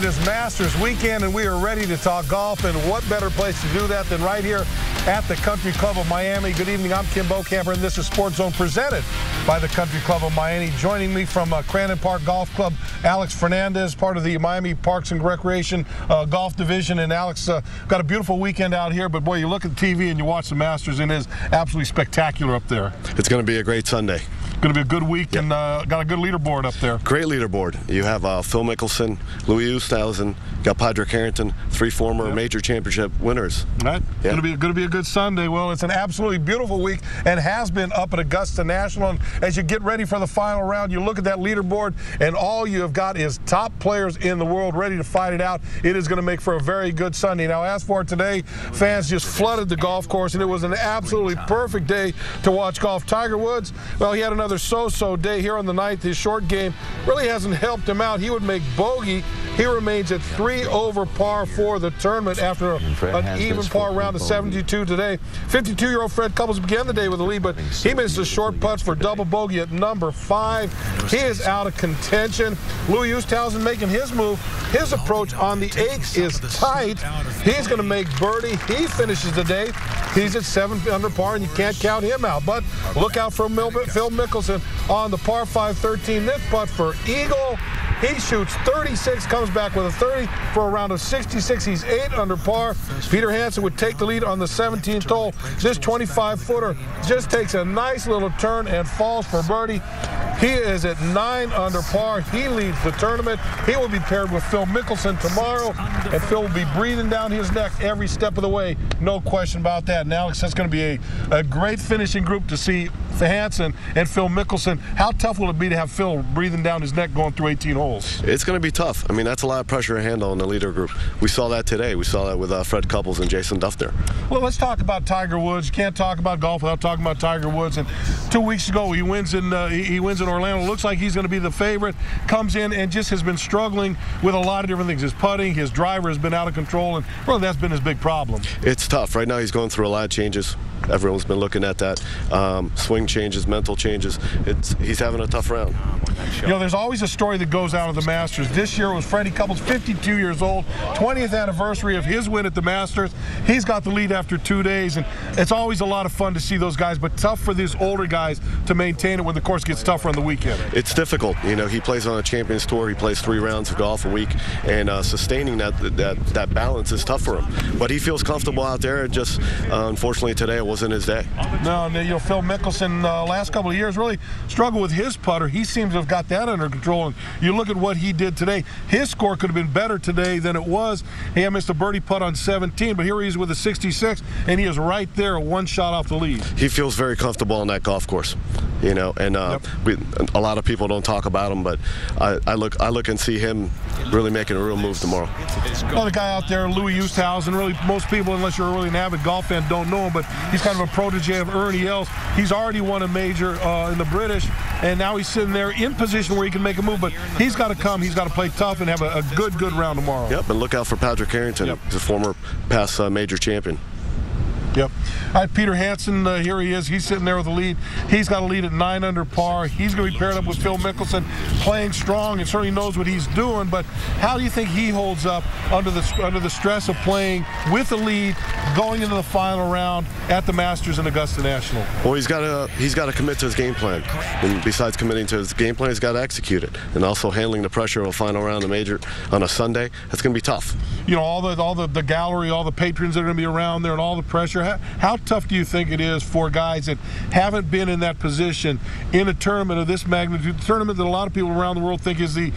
It is Masters weekend, and we are ready to talk golf, and what better place to do that than right here at the Country Club of Miami. Good evening, I'm Kim Bocamper, and this is Sports Zone presented by the Country Club of Miami. Joining me from Crandon Park Golf Club, Alex Fernandez, part of the Miami Parks and Recreation Golf Division. And Alex, got a beautiful weekend out here, but boy, you look at TV and you watch the Masters, and it is absolutely spectacular up there. It's going to be a great Sunday. Going to be a good week, and got a good leaderboard up there. Great leaderboard. You have Phil Mickelson, Louis Oosthuizen, got Padraig Harrington, three former major championship winners. Right. Going to be a good Sunday. Well, it's an absolutely beautiful week, and has been up at Augusta National. And as you get ready for the final round, you look at that leaderboard, and all you have got is top players in the world ready to fight it out. It is going to make for a very good Sunday. Now, as for today, fans just flooded the golf course, and it was an absolutely perfect day to watch golf. Tiger Woods, well, he had another so-so day here on the ninth. His short game really hasn't helped him out. He would make bogey. He remains at 3 over par for the tournament after an even par round of 72 today. 52-year-old Fred Couples began the day with a lead, but he missed a short putt for double bogey at number 5. He is out of contention. Louis Oosthuizen making his move. His approach on the 8th is tight. He's going to make birdie. He finishes the day. He's at 7 under par, and you can't count him out. But look out for Phil Mickelson on the par 5 13 this putt for eagle. He shoots 36, comes back with a 30 for a round of 66. He's 8 under par. Peter Hansen would take the lead on the 17th hole. This 25-footer just takes a nice little turn and falls for birdie. He is at 9 under par. He leads the tournament. He will be paired with Phil Mickelson tomorrow, and Phil will be breathing down his neck every step of the way. No question about that. And Alex, that's going to be a great finishing group to see Hansen and Phil Mickelson. How tough will it be to have Phil breathing down his neck going through 18 holes? It's going to be tough. I mean, that's a lot of pressure to handle in the leader group. We saw that today. We saw that with Fred Couples and Jason Duffner. Well, let's talk about Tiger Woods. You can't talk about golf without talking about Tiger Woods. And 2 weeks ago, he wins in Orlando. Looks like he's going to be the favorite. Comes in and just has been struggling with a lot of different things. His putting, his driver has been out of control, and really that's been his big problem. It's tough. Right now he's going through a lot of changes. Everyone's been looking at that. Swing changes, mental changes. He's having a tough round. You know, there's always a story that goes out of the Masters. This year was Freddie Couples, 52 years old, 20th anniversary of his win at the Masters. He's got the lead after 2 days, and it's always a lot of fun to see those guys, but tough for these older guys to maintain it when the course gets tougher on the weekend. It's difficult. You know, he plays on a Champions Tour. He plays 3 rounds of golf a week, and sustaining that balance is tough for him. But he feels comfortable out there. Just unfortunately today it wasn't his day. No, you know, Phil Mickelson last couple of years really struggled with his putter. He seems to have got that under control, and you look at what he did today. His score could have been better today than it was. He had missed a birdie putt on 17, but here he is with a 66, and he is right there, 1 shot off the lead. He feels very comfortable on that golf course, you know, and a lot of people don't talk about him, but I look and see him really making a real move tomorrow. Another guy out there, Louis Oosthuizen. Really, most people, unless you're really an avid golf fan, don't know him, but he's kind of a protege of Ernie Els. He's already won a major in the British, and now he's sitting there in position where he can make a move, but he's got to come. He's got to play tough and have a good round tomorrow. Yep, and look out for Padraig Harrington. Yep. He's a former past major champion. Yep. All right, Peter Hansen, here he is. He's sitting there with the lead. He's got a lead at 9 under par. He's going to be paired up with Phil Mickelson, playing strong and certainly knows what he's doing. But how do you think he holds up under the stress of playing with the lead, going into the final round at the Masters in Augusta National? Well, he's got to commit to his game plan. And besides committing to his game plan, he's got to execute it. And also handling the pressure of a final round of major on a Sunday, that's going to be tough. You know, all the gallery, all the patrons that are going to be around there, and all the pressure. How tough do you think it is for guys that haven't been in that position in a tournament of this magnitude, a tournament that a lot of people around the world think is the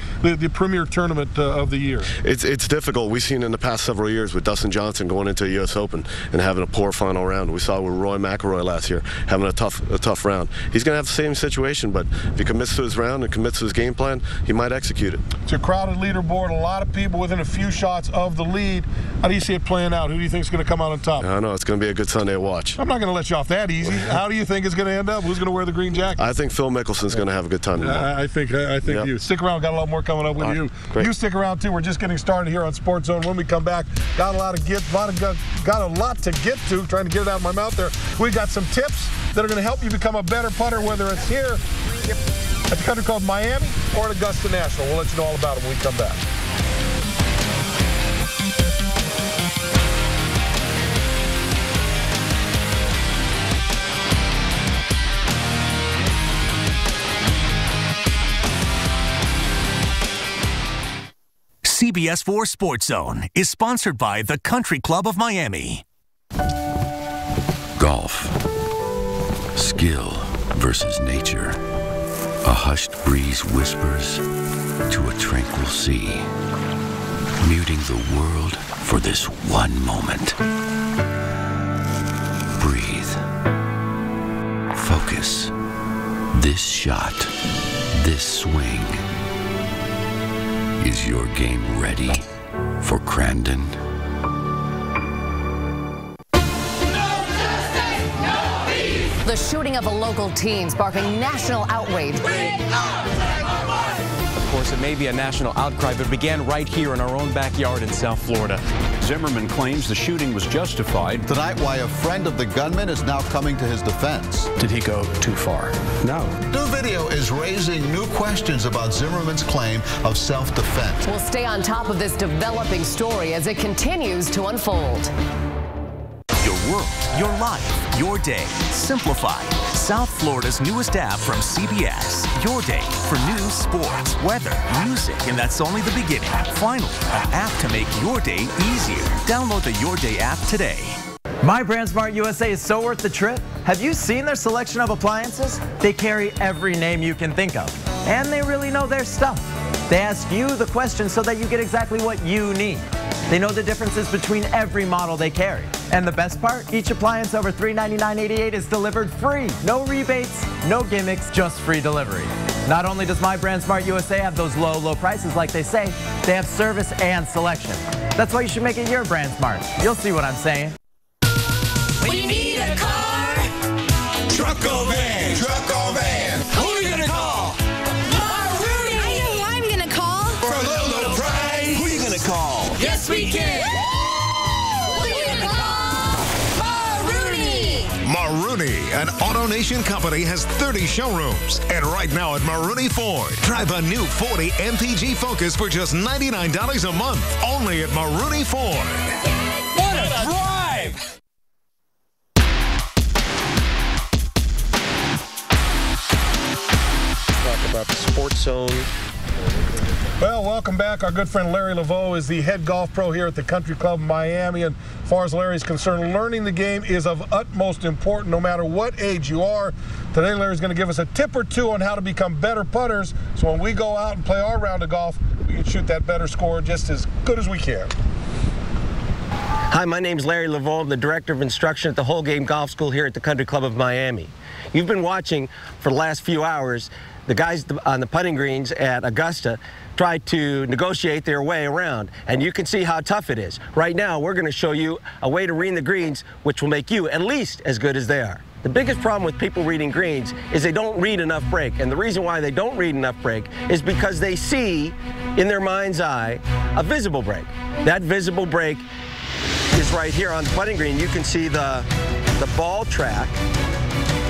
premier tournament of the year? It's difficult. We've seen in the past several years with Dustin Johnson going into the U.S. Open and having a poor final round. We saw with Roy McIlroy last year having a tough round. He's going to have the same situation, but if he commits to his round and commits to his game plan, he might execute it. It's a crowded leaderboard, a lot of people within a few shots of the lead. How do you see it playing out? Who do you think is going to come out on top? I don't know. It's going to be a good Sunday to watch. I'm not going to let you off that easy. How do you think it's going to end up? Who's going to wear the green jacket? I think Phil Mickelson's going to have a good time tomorrow. I think yep. you. Stick around. Got a lot more coming up with you. Great. You stick around, too. We're just getting started here on Sports Zone. When we come back, got a lot to get to, trying to get it out of my mouth there. We got some tips that are going to help you become a better putter, whether it's here at the Country Club Miami or at Augusta National. We'll let you know all about it when we come back. CBS4 Sportszone is sponsored by the Country Club of Miami. Golf. Skill versus nature. A hushed breeze whispers to a tranquil sea, muting the world for this one moment. Breathe. Focus. This shot, this swing. Is your game ready for Crandon? The shooting of a local teen sparking national outrage. Of course, it may be a national outcry, but it began right here in our own backyard in South Florida. Zimmerman claims the shooting was justified. Tonight, why a friend of the gunman is now coming to his defense. Did he go too far? No. New video is raising new questions about Zimmerman's claim of self-defense. We'll stay on top of this developing story as it continues to unfold. Your world, your life, your day, simplified. South Florida's newest app from CBS. Your day for news, sports, weather, music, and that's only the beginning. Finally, an app to make your day easier. Download the Your Day app today. My BrandSmart USA is so worth the trip. Have you seen their selection of appliances? They carry every name you can think of, and they really know their stuff. They ask you the questions so that you get exactly what you need. They know the differences between every model they carry. And the best part, each appliance over $399.88 is delivered free. No rebates, no gimmicks, just free delivery. Not only does My BrandSmart USA have those low prices like they say, they have service and selection. That's why you should make it your BrandSmart. You'll see what I'm saying. When you need a car, truck or van, who are you gonna call? Rooney. I know who I'm gonna call. For a little price. Who are you gonna call? Yes, we can. Who are you gonna call? Rooney. Marooney, an AutoNation company, has 30 showrooms. And right now at Marooney Ford, drive a new 40 MPG Focus for just $99 a month. Only at Marooney Ford. What a drive! Talk about the Sports Zone. Well, welcome back. Our good friend Larry Laveau is the head golf pro here at the Country Club of Miami. And as far as Larry's concerned, learning the game is of utmost importance no matter what age you are. Today, Larry's going to give us a tip or two on how to become better putters. So when we go out and play our round of golf, we can shoot that better score just as good as we can. Hi, my name's Larry Laveau. I'm the Director of Instruction at the Whole Game Golf School here at the Country Club of Miami. You've been watching for the last few hours the guys on the putting greens at Augusta try to negotiate their way around, and you can see how tough it is. Right now, we're going to show you a way to read the greens which will make you at least as good as they are. The biggest problem with people reading greens is they don't read enough break, and the reason why they don't read enough break is because they see in their mind's eye a visible break. That visible break is right here on the putting green. You can see the ball track,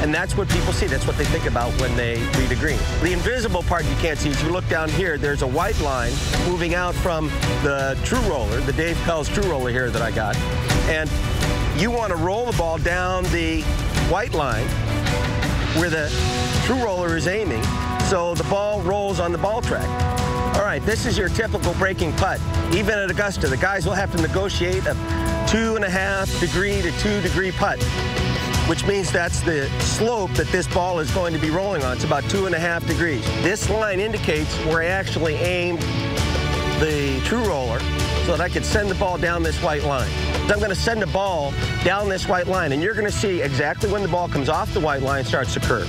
and that's what people see. That's what they think about when they read a green. The invisible part you can't see. If you look down here, there's a white line moving out from the true roller, the Dave Pell's true roller here that I got. And you want to roll the ball down the white line where the true roller is aiming, so the ball rolls on the ball track. All right, this is your typical breaking putt. Even at Augusta, the guys will have to negotiate a 2.5 degree to 2 degree putt, which means that's the slope that this ball is going to be rolling on. It's about 2.5 degrees. This line indicates where I actually aimed the true roller so that I could send the ball down this white line. So I'm going to send the ball down this white line, and you're going to see exactly when the ball comes off the white line, starts to curve.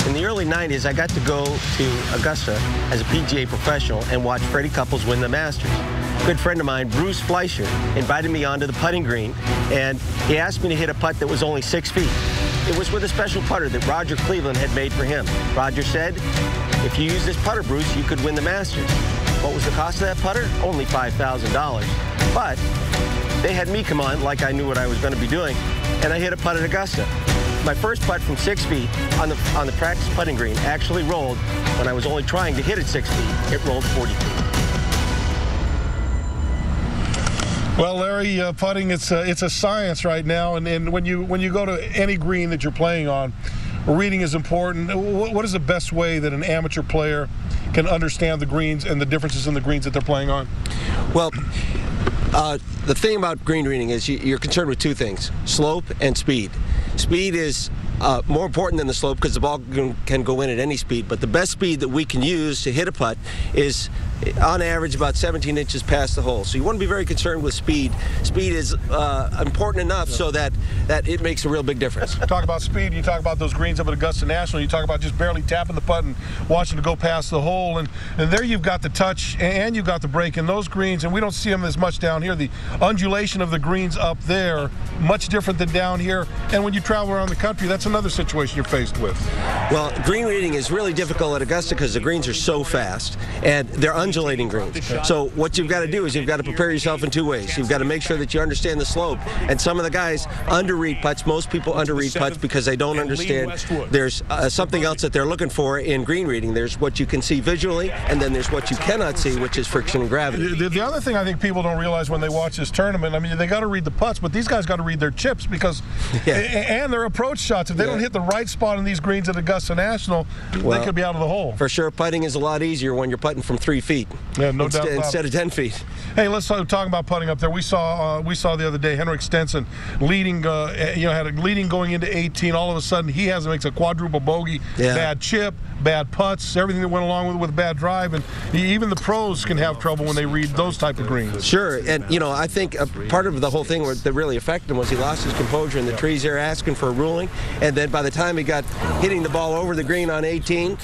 In the early 90s, I got to go to Augusta as a PGA professional and watch Freddie Couples win the Masters. A good friend of mine, Bruce Fleischer, invited me onto the putting green, and he asked me to hit a putt that was only 6 feet. It was with a special putter that Roger Cleveland had made for him. Roger said, if you use this putter, Bruce, you could win the Masters. What was the cost of that putter? Only $5,000. But they had me come on like I knew what I was going to be doing, and I hit a putt at Augusta. My first putt from 6 feet on the practice putting green actually rolled, when I was only trying to hit it 6 feet, it rolled 40 feet. Well, Larry, putting, it's a science right now, and when you go to any green that you're playing on, reading is important. What is the best way that an amateur player can understand the greens and the differences in the greens that they're playing on? Well, the thing about green reading is you're concerned with two things: slope and speed. Speed is more important than the slope because the ball can go in at any speed, but the best speed that we can use to hit a putt is on average about 17 inches past the hole. So you want to be very concerned with speed. Speed is important enough so that it makes a real big difference. Talk about speed, you talk about those greens up at Augusta National, you talk about just barely tapping the putt and watching it go past the hole, and there you've got the touch and you've got the break in those greens, and we don't see them as much down here. The undulation of the greens up there, much different than down here, and when you travel around the country, that's another situation you're faced with. Well, green reading is really difficult at Augusta because the greens are so fast, and they're undulating greens. So what you've got to do is you've got to prepare yourself in two ways. You've got to make sure that you understand the slope, and some of the guys underread putts. Most people underread putts because they don't understand there's something else that they're looking for in green reading. There's what you can see visually, and then there's what you cannot see, which is friction and gravity. The other thing I think people don't realize when they watch this tournament, I mean, they got to read the putts, but these guys got to read their chips because, and their approach shots. If they don't hit the right spot in these greens at Augusta National, they could be out of the hole. For sure, putting is a lot easier when you're putting from 3 feet. Yeah, no doubt instead of 10 feet. Hey, let's talk about putting up there. We saw the other day Henrik Stenson leading, had a leading going into 18. All of a sudden, he makes a quadruple bogey, bad chip, bad putts, everything that went along with bad drive, and even the pros can have trouble when they read those type of greens. Sure, and I think part of the whole thing that really affected him was he lost his composure in the trees there, asking for a ruling, and then by the time he got hitting the ball over the green on 18,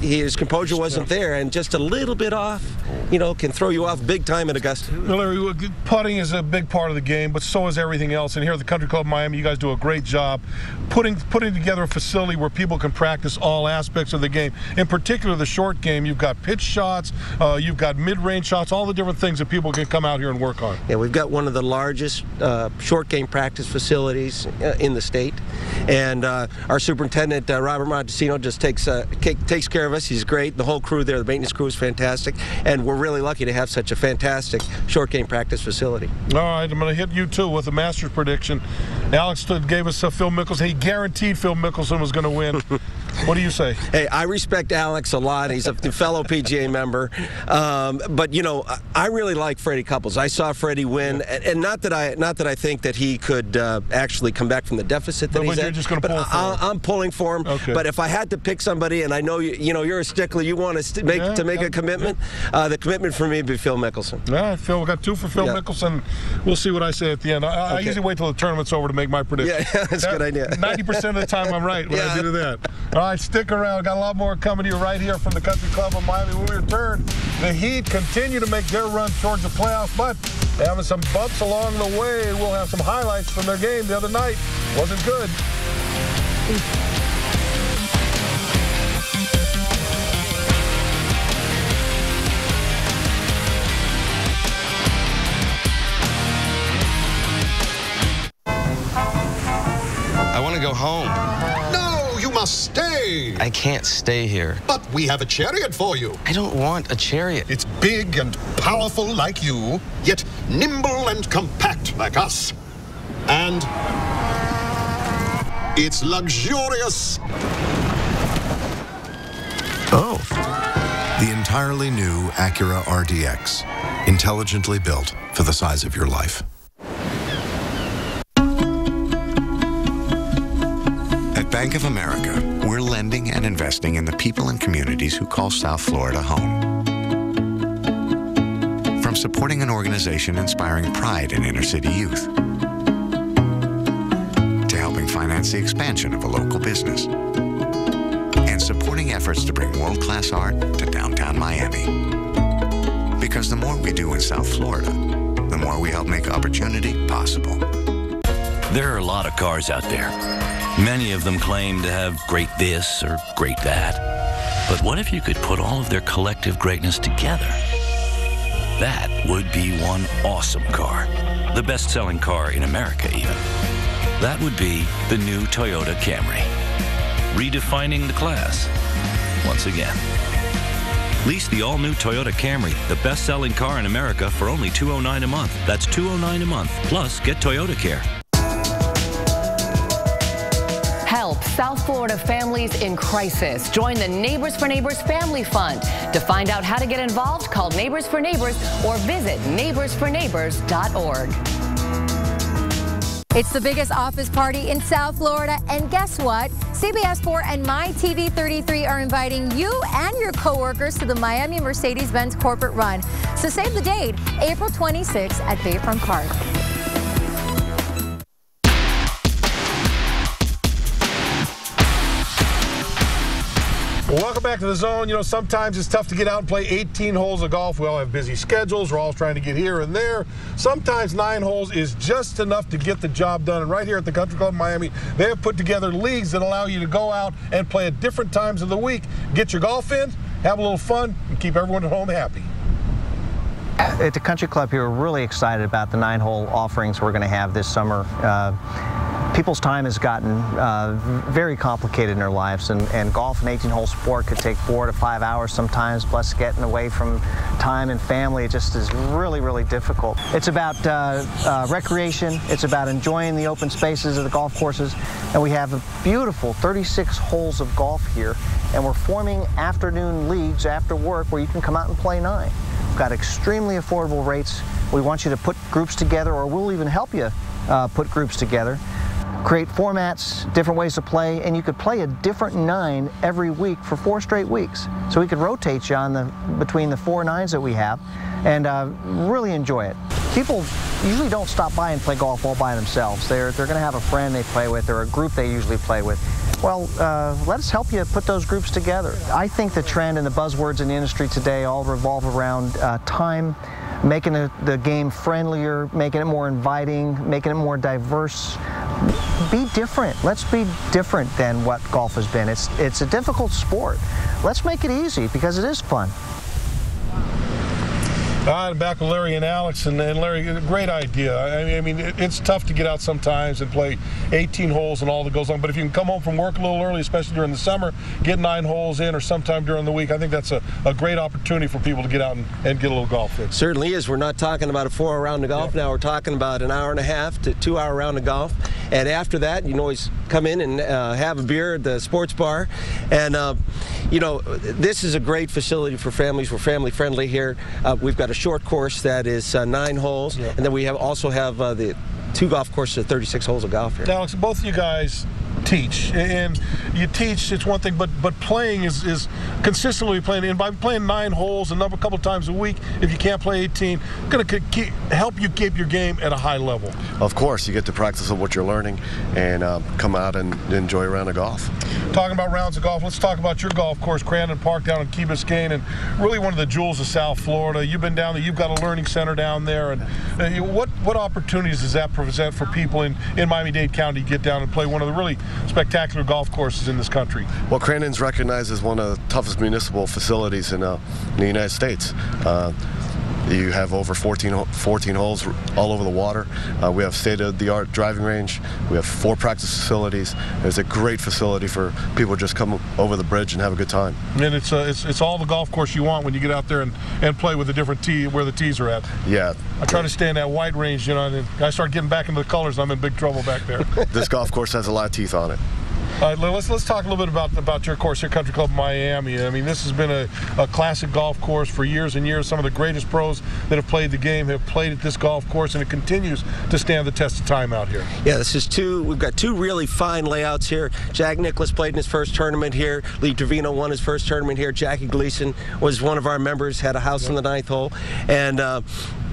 his composure wasn't there, and just a little bit off, can throw you off big time at Augusta. Larry, putting is a big part of the game, but so is everything else. And here at the Country Club Miami, you guys do a great job putting together a facility where people can practice all aspects of the game. In particular, the short game. You've got pitch shots, you've got mid-range shots, all the different things that people can come out here and work on. Yeah, we've got one of the largest short game practice facilities in the state, and our superintendent Robert Montesino just takes care of us. He's great. The whole crew there, the maintenance crew, is fantastic, and we're really lucky to have such a fantastic short game practice facility. All right, I'm going to hit you too with a Masters prediction. Alex gave us Phil Mickelson. He guaranteed Phil Mickelson was going to win. What do you say? Hey, I respect Alex a lot. He's a fellow PGA member, but I really like Freddie Couples. I saw Freddie win, and not that I think that he could actually come back from the deficit that he's you're just going to pull for him. I'm pulling for him. Okay. But if I had to pick somebody, and I know you're a stickler, you want to make a commitment. The commitment for me would be Phil Mickelson. All right, Phil, we got two for Phil Mickelson. We'll see what I say at the end. I usually wait till the tournament's over to make my prediction. Yeah, that's a good idea. 90% of the time I'm right when I do that. All right, stick around. Got a lot more coming to you right here from the Country Club of Miami. When we return, the Heat continue to make their run towards the playoffs, but having some bumps along the way. We'll have some highlights from their game the other night. Wasn't good. I want to go home. No, you must stay. I can't stay here. But we have a chariot for you. I don't want a chariot. It's big and powerful like you, yet nimble and compact like us. And it's luxurious. Oh, the entirely new Acura RDX. Intelligently built for the size of your life. At Bank of America, we're lending and investing in the people and communities who call South Florida home. From supporting an organization inspiring pride in inner-city youth, to helping finance the expansion of a local business, and supporting efforts to bring world-class art to downtown Miami. Because the more we do in South Florida, the more we help make opportunity possible. There are a lot of cars out there. Many of them claim to have great this or great that. But what if you could put all of their collective greatness together? That would be one awesome car. The best-selling car in America, even. That would be the new Toyota Camry. Redefining the class once again. Lease the all-new Toyota Camry, the best-selling car in America, for only $209 a month. That's $209 a month. Plus, get Toyota Care. Help South Florida families in crisis. Join the Neighbors for Neighbors Family Fund. To find out how to get involved, call Neighbors for Neighbors or visit neighborsforneighbors.org. It's the biggest office party in South Florida, and guess what? CBS 4 and MyTV 33 are inviting you and your coworkers to the Miami Mercedes-Benz corporate run. So save the date, April 26th at Bayfront Park. Welcome back to the Zone. You know, sometimes it's tough to get out and play 18 holes of golf. We all have busy schedules. We're all trying to get here and there. Sometimes 9 holes is just enough to get the job done. And right here at the Country Club Miami, they have put together leagues that allow you to go out and play at different times of the week. Get your golf in, have a little fun, and keep everyone at home happy. At the Country Club here, we're really excited about the 9-hole offerings we're going to have this summer. People's time has gotten very complicated in their lives, and golf, an 18-hole sport, could take 4 to 5 hours sometimes, plus getting away from time and family. It just is really, really difficult. It's about recreation. It's about enjoying the open spaces of the golf courses, and we have a beautiful 36 holes of golf here, and we're forming afternoon leagues after work where you can come out and play 9. We've got extremely affordable rates. We want you to put groups together, or we'll even help you put groups together. Create formats, different ways to play, and you could play a different 9 every week for 4 straight weeks. So we could rotate you on between the 4 9s that we have, and really enjoy it. People usually don't stop by and play golf all by themselves. They're going to have a friend they play with, or a group they usually play with. Well, let us help you put those groups together. I think the trend and the buzzwords in the industry today all revolve around time, making the game friendlier, making it more inviting, making it more diverse. Be different. Let's be different than what golf has been. It's a difficult sport. Let's make it easy because it is fun. All right, I'm back with Larry and Alex, and Larry, great idea. I mean, it's tough to get out sometimes and play 18 holes and all that goes on, but if you can come home from work a little early, especially during the summer, get 9 holes in or sometime during the week, I think that's a great opportunity for people to get out and get a little golf in. Certainly is. We're not talking about a 4-hour round of golf now. We're talking about an 1.5 to 2-hour round of golf, and after that, you can always come in and have a beer at the sports bar, and you know, this is a great facility for families. We're family friendly here. We've got a short course that is 9 holes, and then we also have the 2 golf courses of 36 holes of golf here. Alex, both of you guys teach, and you teach, it's one thing, but playing is consistently playing, and by playing 9 holes a couple times a week, if you can't play 18, going to help you keep your game at a high level. Of course, you get to practice what you're learning and come out and enjoy a round of golf. Talking about rounds of golf, let's talk about your golf course, Crandon Park down in Key Biscayne, and really one of the jewels of South Florida. You've been down there, you've got a learning center down there, and what opportunities does that present for people in Miami-Dade County to get down and play one of the really spectacular golf courses in this country? Well, Crandon's recognized as one of the toughest municipal facilities in the United States. You have over 14 holes all over the water. We have state-of-the-art driving range. We have 4 practice facilities. It's a great facility for people to just come over the bridge and have a good time. And it's all the golf course you want when you get out there and play with the different tee where the tees are at. Yeah. I try to stay in that white range, you know, and I start getting back into the colors, I'm in big trouble back there. This golf course has a lot of teeth on it. All right, let's talk a little bit about your course here, Country Club Miami. I mean, this has been a classic golf course for years and years. Some of the greatest pros that have played the game have played at this golf course, and it continues to stand the test of time out here. Yeah, we've got 2 really fine layouts here. Jack Nicklaus played in his first tournament here. Lee Trevino won his first tournament here. Jackie Gleason was one of our members, had a house on the 9th hole. And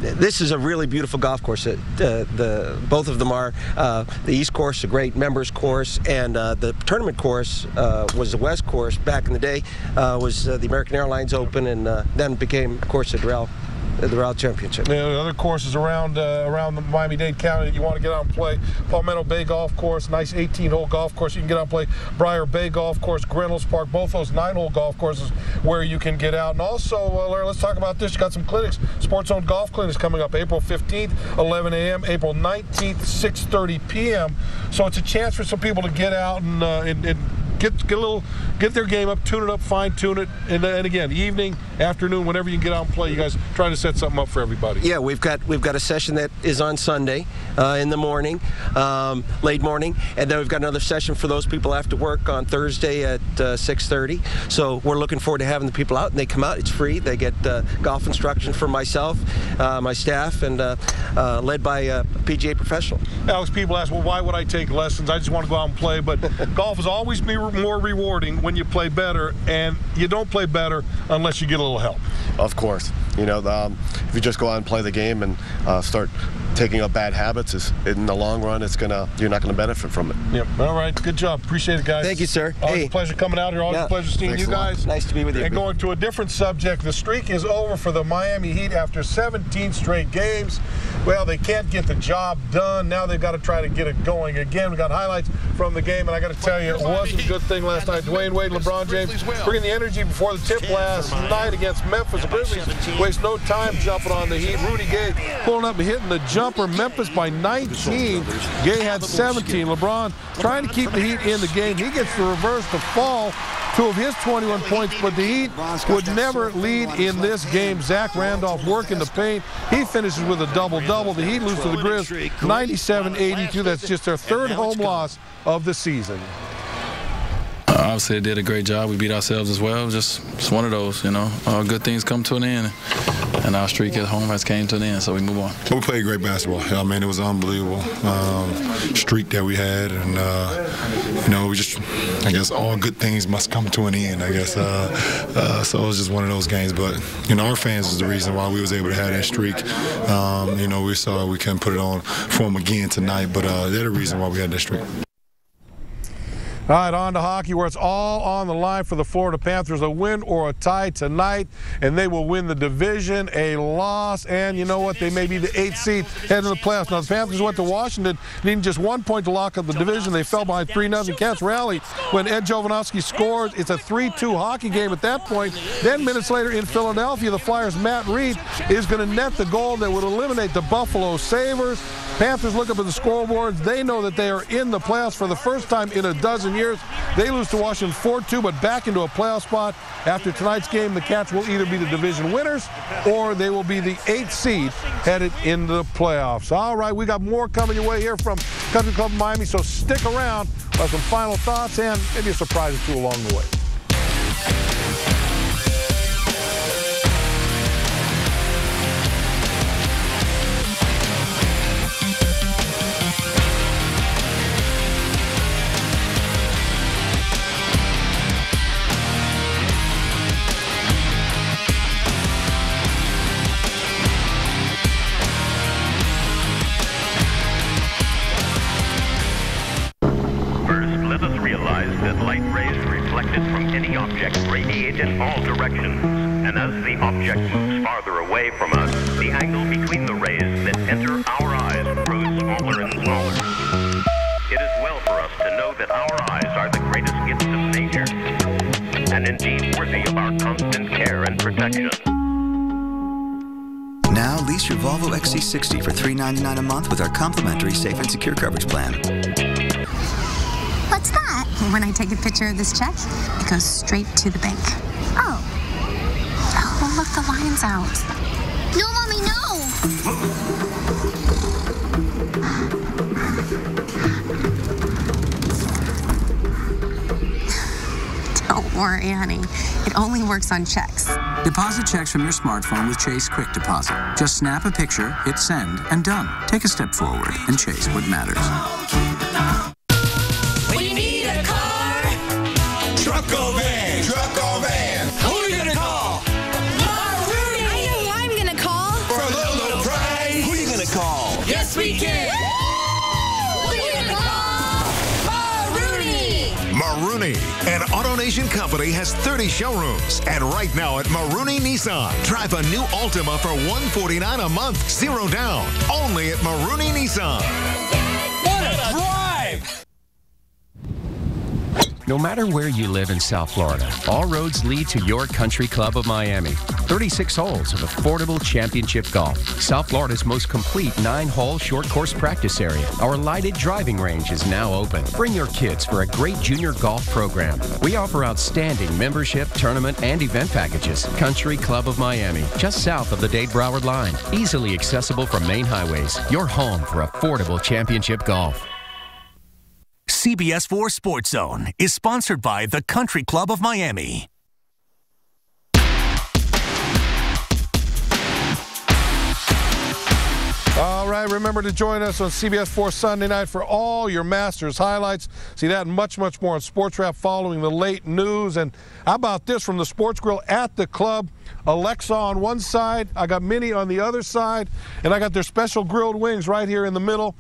this is a really beautiful golf course. Both of them are. The East course, a great members course, and the tournament course was the West course back in the day, was the American Airlines Open, and then became, of course, the Doral Championship. Yeah, other courses around the Miami-Dade County that you want to get out and play. Palmetto Bay Golf Course, nice 18-hole golf course. You can get out and play Briar Bay Golf Course, Grinnell's Park, both those 9-hole golf courses where you can get out. And also, Larry, let's talk about this. You got some clinics. Sportszone Golf Clinic is coming up April 15th, 11 a.m., April 19th, 6:30 p.m. So it's a chance for some people to get out and get their game up, tune it up, fine-tune it, and again, evening, afternoon, whenever you can get out and play, you guys trying to set something up for everybody. Yeah, we've got a session that is on Sunday in the morning, late morning, and then we've got another session for those people after work on Thursday at 6:30. So we're looking forward to having the people out, and they come out. It's free. They get golf instruction from myself, my staff, and led by a PGA professional. Alex, people ask, well, why would I take lessons? I just want to go out and play, but golf is always more rewarding when you play better, and you don't play better unless you get a little help. Of course. You know, if you just go out and play the game and start taking up bad habits, in the long run, you're not gonna benefit from it. Yep. All right. Good job. Appreciate it, guys. Thank you, sir. Always a pleasure coming out here. Always a pleasure seeing you guys. Nice to be with you. And going to a different subject, the streak is over for the Miami Heat after 17 straight games. Well, they can't get the job done. Now they've got to try to get it going again. We got highlights from the game, and I got to tell you, it wasn't a good thing last night. Dwayne Wade, LeBron James bringing the energy before the tip last night against Memphis. The Grizzlies waste no time jumping on the Heat. Rudy Gay pulling up and hitting the jumper. Memphis by 19. Gay had 17. LeBron trying to keep the Heat in the game. He gets the reverse to fall. 2 of his 21 points, but the Heat would never lead in this game. Zach Randolph working the paint. He finishes with a double-double. The Heat lose to the Grizz 97-82. That's just their 3rd home loss of the season. Obviously, they did a great job. We beat ourselves as well. Just it's one of those, you know. Good things come to an end, and our streak at home has came to an end, so we move on. We played great basketball. I mean, it was an unbelievable streak that we had, and you know, I guess all good things must come to an end, I guess. So it was just one of those games. But you know, our fans is the reason why we was able to have that streak. You know, we saw we couldn't put it on for them again tonight, but they're the reason why we had that streak. All right, on to hockey, where it's all on the line for the Florida Panthers. A win or a tie tonight, and they will win the division. A loss, and you know what? They may be the 8th seed heading to the playoffs. Now, the Panthers went to Washington, needing just 1 point to lock up the division. They fell behind 3-0. Cats rally when Ed Jovanovski scores. It's a 3-2 hockey game at that point. Then, minutes later in Philadelphia, the Flyers' Matt Reed is going to net the goal that would eliminate the Buffalo Sabres. Panthers look up at the scoreboards. They know that they are in the playoffs for the first time in a dozen years. They lose to Washington 4-2, but back into a playoff spot. After tonight's game, the Cats will either be the division winners or they will be the 8th seed headed into the playoffs. All right, we got more coming your way here from Country Club Miami, so stick around for some final thoughts and maybe a surprise or two along the way. In all directions, and as the object moves farther away from us, the angle between the rays that enter our eyes grows smaller and smaller. It is well for us to know that our eyes are the greatest gifts of nature, and indeed worthy of our constant care and protection. Now lease your Volvo XC60 for $399 a month with our complimentary safe and secure coverage plan. What's that? When I take a picture of this check, it goes straight to the bank. Oh, look, the lion's out. No, Mommy, no! Don't worry, honey. It only works on checks. Deposit checks from your smartphone with Chase Quick Deposit. Just snap a picture, hit send, and done. Take a step forward and chase what matters. When you need a car, truck or van, who are you gonna call? Rudy! I know who I'm gonna call. For a little price. Who are you gonna call? Yes, we can. Who are you gonna call? Rudy! Marooney, an AutoNation company, has 30 showrooms. And right now at Marooney Nissan, drive a new Altima for $149 a month, 0 down. Only at Marooney Nissan. What a drive! No matter where you live in South Florida, all roads lead to your Country Club of Miami. 36 holes of affordable championship golf. South Florida's most complete 9-hole short course practice area. Our lighted driving range is now open. Bring your kids for a great junior golf program. We offer outstanding membership, tournament, and event packages. Country Club of Miami, just south of the Dade-Broward line. Easily accessible from main highways. Your home for affordable championship golf. CBS 4 Sports Zone is sponsored by the Country Club of Miami. All right, remember to join us on CBS 4 Sunday night for all your Masters highlights. See that and much, much more on Sports Wrap following the late news. And how about this from the Sports Grill at the club? Alexa on one side, I got Minnie on the other side, and I got their special grilled wings right here in the middle.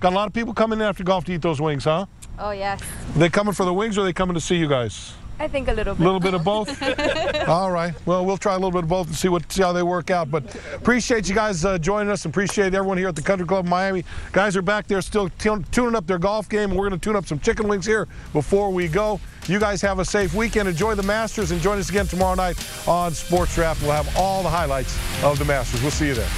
Got a lot of people coming in after golf to eat those wings, huh? Oh, yes. Are they coming for the wings or are they coming to see you guys? I think a little bit. A little bit of both? All right. Well, we'll try a little bit of both and see how they work out. But appreciate you guys joining us and appreciate everyone here at the Country Club of Miami. Guys are back there still tuning up their golf game, and we're going to tune up some chicken wings here before we go. You guys have a safe weekend. Enjoy the Masters and join us again tomorrow night on Sports Wrap. We'll have all the highlights of the Masters. We'll see you there.